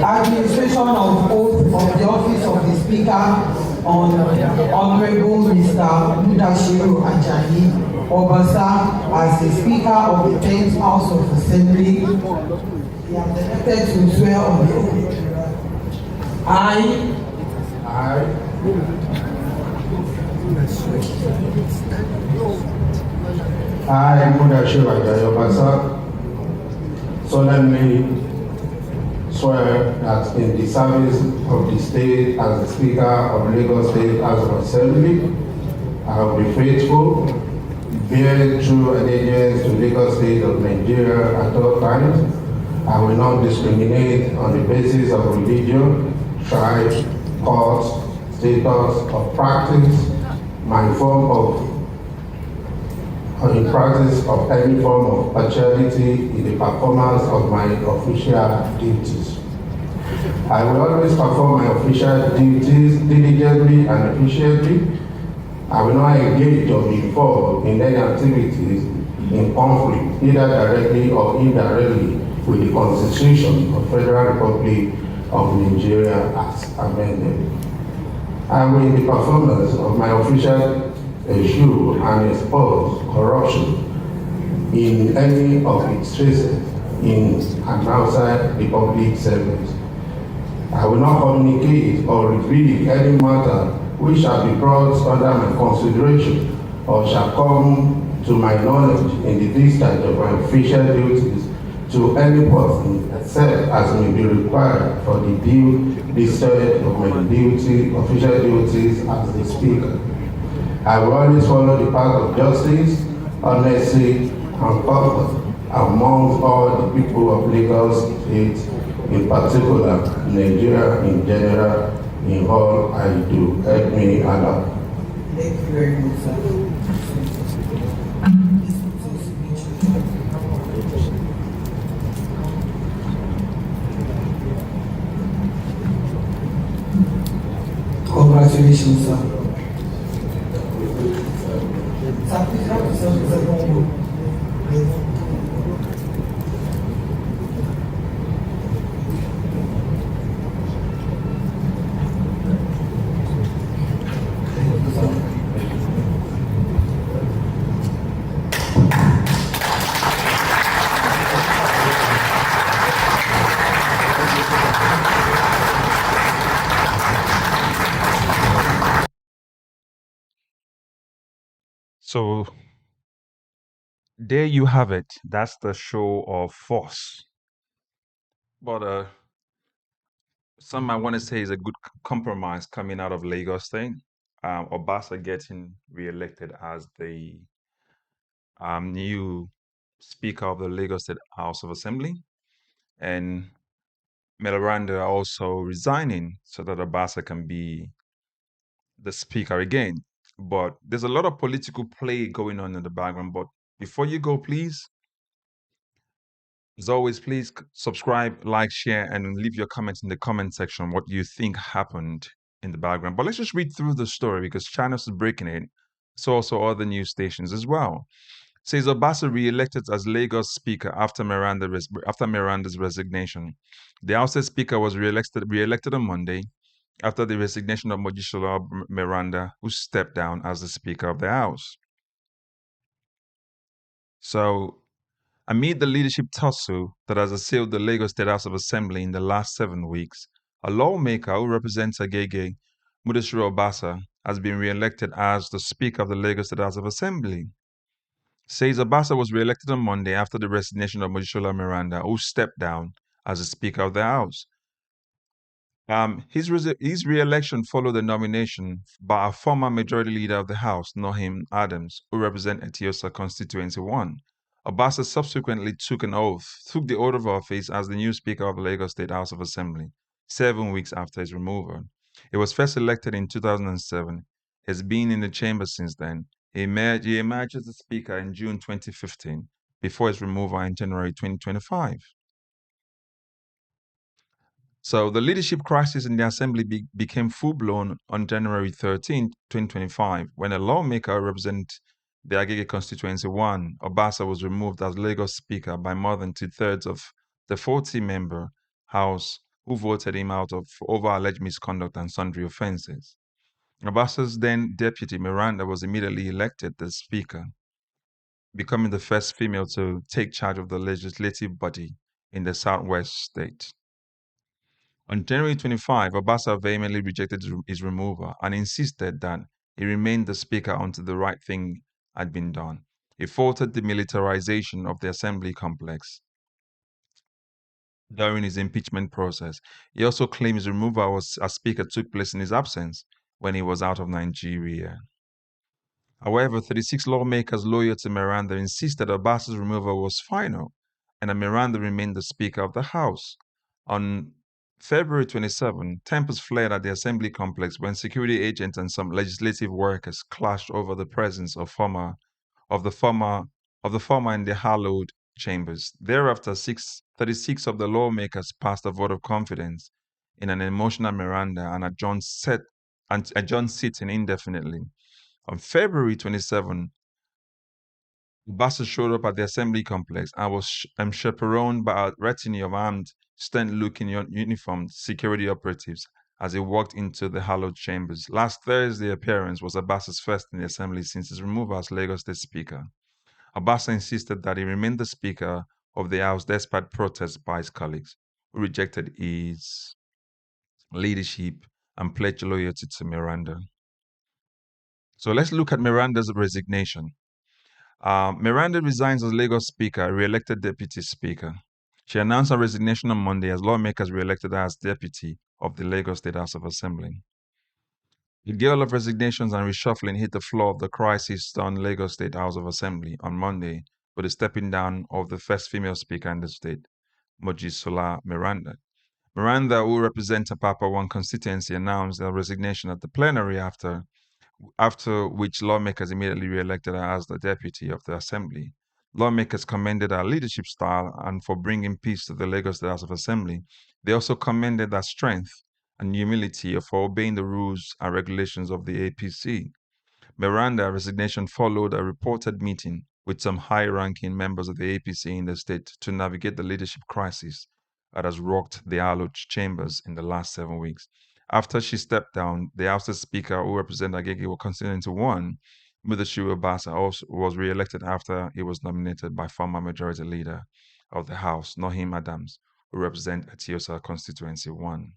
Administration of oath of the office of the Speaker on Honorable Mr. Mudashiru Obasa as the Speaker of the 10th House of Assembly. He has elected to swear on the oath. I, Mudashiru Obasa, solemnly swear that in the service of the state as the Speaker of Lagos State House of Assembly, I will be faithful, bear true allegiance to Lagos State of Nigeria at all times. I will not discriminate on the basis of religion, tribe, caste, status, or practice, my form of in practice of any form of partiality in the performance of my official duties. I will always perform my official duties diligently and efficiently. I will not engage or be involved in any activities in conflict, either directly or indirectly, with the Constitution of Federal Republic of Nigeria as amended. I will, in the performance of my official eschew and expose corruption in any of its traces in and outside the public service. I will not communicate or reveal any matter which shall be brought under my consideration or shall come to my knowledge in the discharge of my official duties to any person except as may be required for the due discharge of my official duties as the Speaker. I will always follow the path of justice, honesty, and comfort amongst all the people of Lagos State, in particular, Nigeria in general, in all I do. Help me, Allah. Thank you very much, sir. Congratulations, sir. So there you have it. That's the show of force. But some might want to say is a good compromise coming out of Lagos thing. Obasa getting reelected as the new Speaker of the Lagos State House of Assembly, and Miranda also resigning so that Obasa can be the Speaker again. But there's a lot of political play going on in the background. But before you go, please, as always, please subscribe, like, share, and leave your comments in the comment section what you think happened in the background. But let's just read through the story because China's breaking it. So also other news stations as well. Says Obasa re-elected as Lagos Speaker after Miranda's resignation. The House Speaker was re-elected on Monday after the resignation of Mojisola Miranda, who stepped down as the Speaker of the House. So, amid the leadership tussle that has assailed the Lagos State House of Assembly in the last 7 weeks, a lawmaker who represents Agege, Mudashiru Obasa, has been re-elected as the Speaker of the Lagos State House of Assembly. Says Obasa was re-elected on Monday after the resignation of Mojisola Miranda, who stepped down as the Speaker of the House. His re-election followed the nomination by a former Majority Leader of the House, Nohim Adams, who represents Etiosa Constituency 1. Obasa subsequently took the oath of office as the new Speaker of the Lagos State House of Assembly, 7 weeks after his removal. He was first elected in 2007. Has been in the chamber since then. He emerged as the Speaker in June 2015, before his removal in January 2025. So the leadership crisis in the Assembly became full-blown on January 13, 2025, when a lawmaker representing the Agege Constituency 1, Obasa, was removed as Lagos Speaker by more than 2/3 of the 40-member House who voted him out for over alleged misconduct and sundry offenses. Obasa's then deputy, Miranda, was immediately elected the speaker, becoming the first female to take charge of the legislative body in the southwest state. On January 25, Obasa vehemently rejected his removal and insisted that he remained the speaker until the right thing had been done. He faulted the militarization of the assembly complex during his impeachment process. He also claimed his removal as speaker took place in his absence when he was out of Nigeria. However, 36 lawmakers loyal to Miranda insisted Obbasa's removal was final and that Miranda remained the Speaker of the House. On February 27, tempers flared at the Assembly complex when security agents and some legislative workers clashed over the presence of the former in the hallowed chambers. Thereafter, 36 of the lawmakers passed a vote of confidence in an emotional Miranda and adjourned sitting indefinitely. On February 27, Obasa showed up at the assembly complex and was chaperoned by a retinue of armed, stern-looking uniformed security operatives as he walked into the hallowed chambers. Last Thursday's appearance was Obasa's first in the assembly since his removal as Lagos State Speaker. Obasa insisted that he remain the Speaker of the House despite protests by his colleagues, who rejected his leadership and pledged loyalty to Miranda. So let's look at Miranda's resignation. Miranda resigns as Lagos Speaker, re-elected Deputy Speaker. She announced her resignation on Monday as lawmakers re-elected her as Deputy of the Lagos State House of Assembly. The gale of resignations and reshuffling hit the floor of the crisis-stunned Lagos State House of Assembly on Monday with the stepping down of the first female Speaker in the state, Mojisola Miranda. Miranda, who represents Apapa 1 constituency, announced her resignation at the plenary after which lawmakers immediately re-elected her as the deputy of the assembly. Lawmakers commended her leadership style and for bringing peace to the Lagos State House of Assembly. They also commended her strength and humility for obeying the rules and regulations of the APC. Miranda's resignation followed a reported meeting with some high-ranking members of the APC in the state to navigate the leadership crisis that has rocked the hallowed chambers in the last 7 weeks. After she stepped down, the House's Speaker, who represented Agege constituency 1, Mudashiru Obasa, also was re-elected after he was nominated by former Majority Leader of the House, Nohim Adams, who represents Atiosa constituency 1.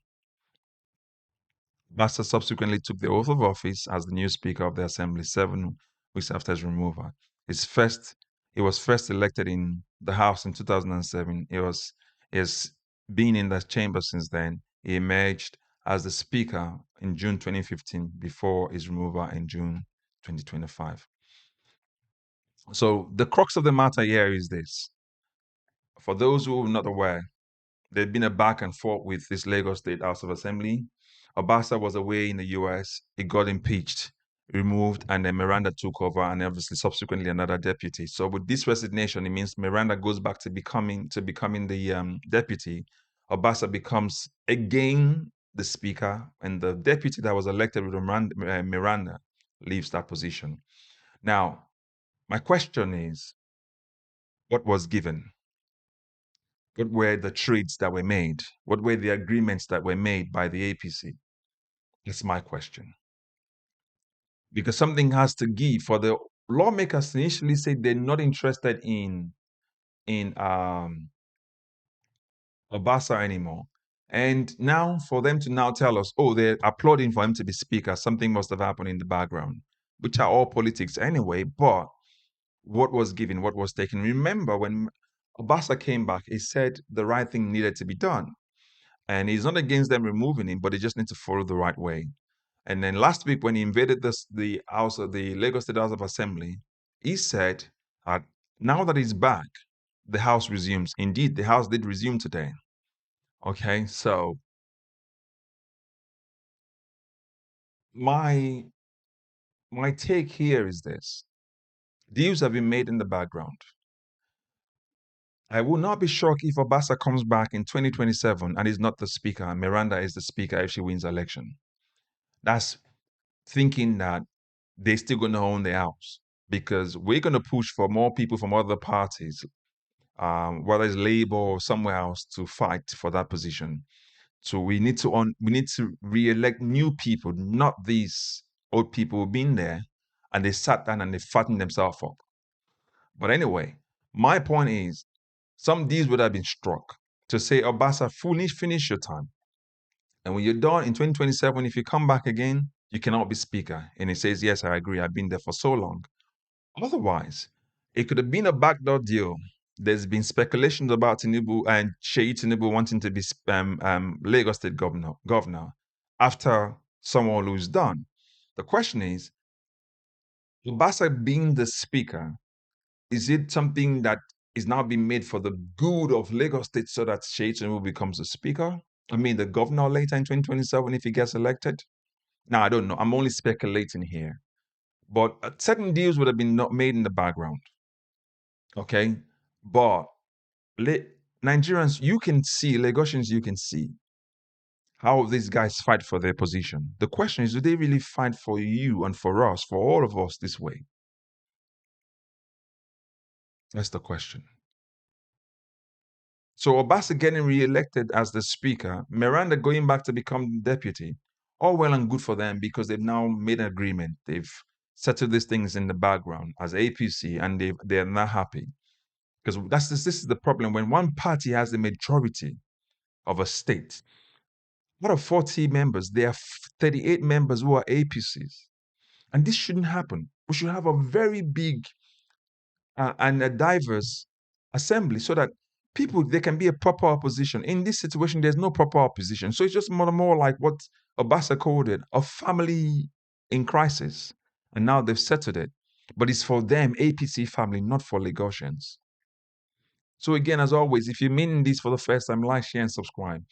Obasa subsequently took the oath of office as the new Speaker of the Assembly 7 weeks after his removal. He was first elected in the House in 2007. He has been in the chamber since then. He emerged as the Speaker in June 2015 before his removal in June 2025. So the crux of the matter here is this. For those who are not aware, there's been a back and forth with this Lagos State House of Assembly. Obasa was away in the US. He got impeached, removed, and then Miranda took over, and obviously subsequently another deputy. So with this resignation, it means Miranda goes back to becoming the deputy. Obasa becomes again the speaker, and the deputy that was elected with Miranda leaves that position. Now, my question is, what was given? What were the trades that were made? What were the agreements that were made by the APC? That's my question. Because something has to give. For the lawmakers to initially say they're not interested in Obasa anymore. And now for them to now tell us, oh, they're applauding for him to be speaker, something must have happened in the background, which are all politics anyway. But what was given, what was taken? Remember when Obasa came back, he said the right thing needed to be done. And he's not against them removing him, but they just need to follow the right way. And then last week, when he invaded the house of the Lagos State House of Assembly, he said that now that he's back, the house resumes. Indeed, the house did resume today. Okay, so my take here is this: deals have been made in the background. I will not be shocked if Obasa comes back in 2027 and is not the speaker, and Miranda is the speaker if she wins the election. That's thinking that they're still going to own the house, because we're going to push for more people from other parties, whether it's Labour or somewhere else, to fight for that position, So we need to re-elect new people, not these old people who've been there and they sat down and they fattened themselves up. But anyway, my point is, some deals would have been struck to say, Obasa, finish your time. And when you're done in 2027, if you come back again, you cannot be speaker. And he says, yes, I agree. I've been there for so long. Otherwise, it could have been a backdoor deal. There's been speculations about Tinubu and Sheyi Tinubu wanting to be Lagos State governor after someone who's done. The question is, Obasa being the speaker, is it something that is now being made for the good of Lagos State so that Sheyi Tinubu becomes the speaker? I mean, the governor later in 2027 if he gets elected? Now, I don't know. I'm only speculating here. But certain deals would have been not made in the background. Okay? But Nigerians, you can see, Lagosians, you can see how these guys fight for their position. The question is, do they really fight for you and for us, for all of us this way? That's the question. So Obasa getting re-elected as the speaker, Miranda going back to become deputy, all well and good for them because they've now made an agreement. They've settled these things in the background as APC and they're not happy. Because this is the problem. When one party has the majority of a state, out of 40 members, there are 38 members who are APCs. And this shouldn't happen. We should have a very big and a diverse assembly so that there can be a proper opposition. In this situation, there's no proper opposition. So it's just more like what Obasa called it, a family in crisis. And now they've settled it. But it's for them, APC family, not for Lagosians. So again, as always, if you're meeting this for the first time, like, share, and subscribe.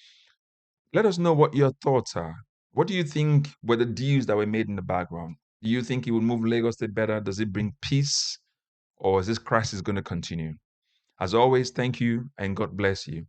Let us know what your thoughts are. What do you think were the deals that were made in the background? Do you think it would move Lagos State better? Does it bring peace? Or is this crisis going to continue? As always, thank you and God bless you.